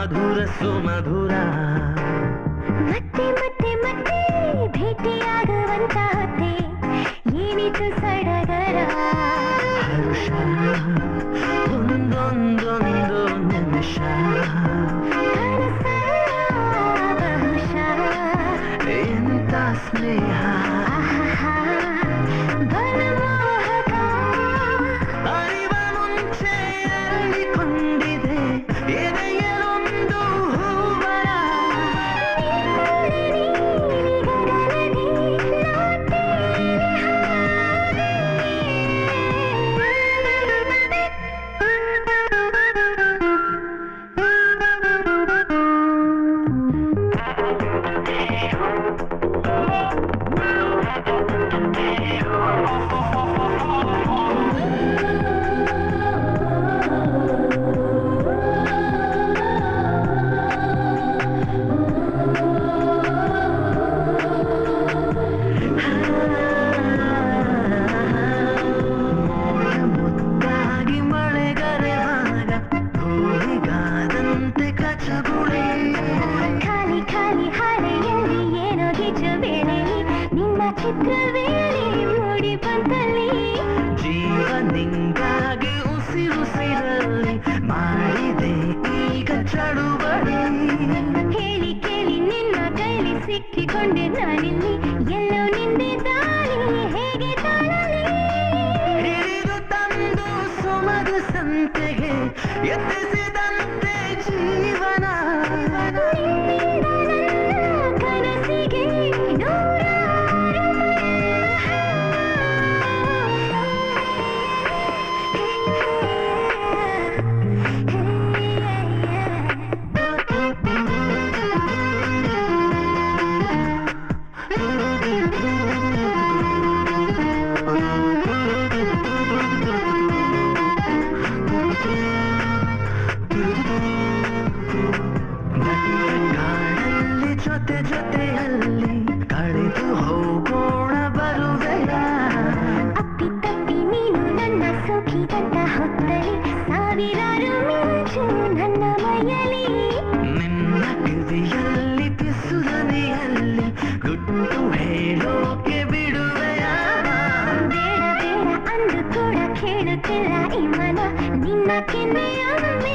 ಮಧುರ ಸುಮಧುರ ಮತ್ತೆ ಮತ್ತೆ ಮತ್ತೆ ಭೇಟಿಯಾಗುವಂತ ಹೊತ್ತೆ ಏನಿತು ಸಡಗರ ಹರ್ಷ ಒಂದೊಂದೊಂದು ನಿಮಿಷ ಬಹುಶಃ ಎಂತ ಸ್ನೇಹ ಬಲಮೋಹಕ ಅರಿವ ಮುಂಚೆ ಅರಳಿಕೊಂಡಿದೆ ಎದೆಯಲೊಂದು ಹೂವರ ಮುದ್ದಾಗಿ ಮಳೆಗರೆವಾಗ ಭೂಮಿಗಾದಂತೆ ಕಚಗುಳಿ ಖಾಲಿ ಖಾಲಿ ಹಾಳೆಯಲ್ಲಿ ಏನೋ ಹಿಜು ಬೇಳೆಯಲ್ಲಿ ನಿನ್ನ ಚಿತ್ರವೇಳಿ ಮೂಡಿ ಬಂದಲ್ಲಿ ಜೀವ ನಿಂಗಾಗಿ ಉಸಿರುಸಿರಲ್ಲಿ ಮಾಡಿದೆ ಈಗ ಚಳುವಳಿ ಹೇಳಿ ಕೇಳಿ ನಿನ್ನ ಕೈಲಿ ಸಿಕ್ಕಿಕೊಂಡೆ ನಾನಿಲ್ಲಿ ಎಲ್ಲೋ ನಿಂದೆ ದಾಳಿ ಹೇಗೆ ತಾಳಲಿ ಹಿಡಿದು ತಂದು ಸುಮದ ಸಂತೆಗೆ ಎತ್ತಿಸಿದಂತೆ ಜೀವನ ನಿನ್ನಿಂದ ನನ್ನ ಕನಸಿಗೆ ನೂರಾರು ಕಾಡಲ್ಲಿ ಜೊತೆ ಜೊತೆಯಲ್ಲಿ ಕಳೆದು ಹೋಗೋಣ ಬರುವೆಯ ಅಪ್ಪಿ ತಪ್ಪಿ ನೀನು ನನ್ನ ಸೋಕಿದಂತ ಹೊತ್ತಲಿ ಸಾವಿರಾರು ಮಿಂಚು ನನ್ನ ಮೈಯಲಿ ನಿನ್ನ ಕಿವಿಯಲ್ಲಿ ಪಿಸುದನಿಯಲ್ಲಿ ಗುಟ್ಟು ಹೇಳೋಕೆ ಬಿಡುವೆಯ ಬೇಡ ಬೇಡ ಅಂದು ಕೂಡ ಕೇಳುತ್ತಿಲ್ಲ ಈ ಮನ ನಿನ್ನ ಕೆನ್ನೆಯೊಮ್ಮೆ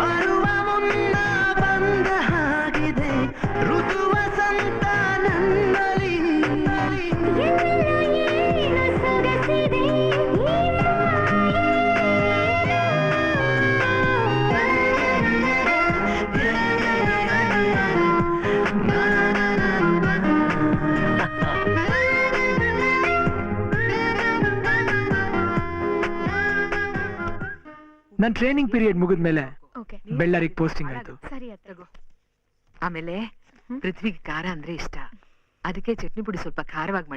ಬರುವ ಮುನ್ನ ಬಂದ ಹಾಗಿದೆ ಋತು ವಸಂತ ನನ್ನಲ್ಲಿ ಎಲ್ಲೆಲ್ಲೋ ಏನು ಸೊಗಸಿದೆ ಈ ನನ್ನ ಟ್ರೈನಿಂಗ್ ಪೀರಿಯಡ್ ಮುಗಿದ್ಮೇಲೆ ಓಕೆ ಬೆಳ್ಳಾರಿಗೆ ಪೋಸ್ಟಿಂಗ್ ಆಯ್ತು. ಸರಿ ತಗೋ. ಆಮೇಲೆ ಪೃಥ್ವಿಗೆ ಖಾರ ಅಂದ್ರೆ ಇಷ್ಟ, ಅದಕ್ಕೆ ಚಟ್ನಿ ಪುಡಿ ಸ್ವಲ್ಪ ಖಾರವಾಗಿ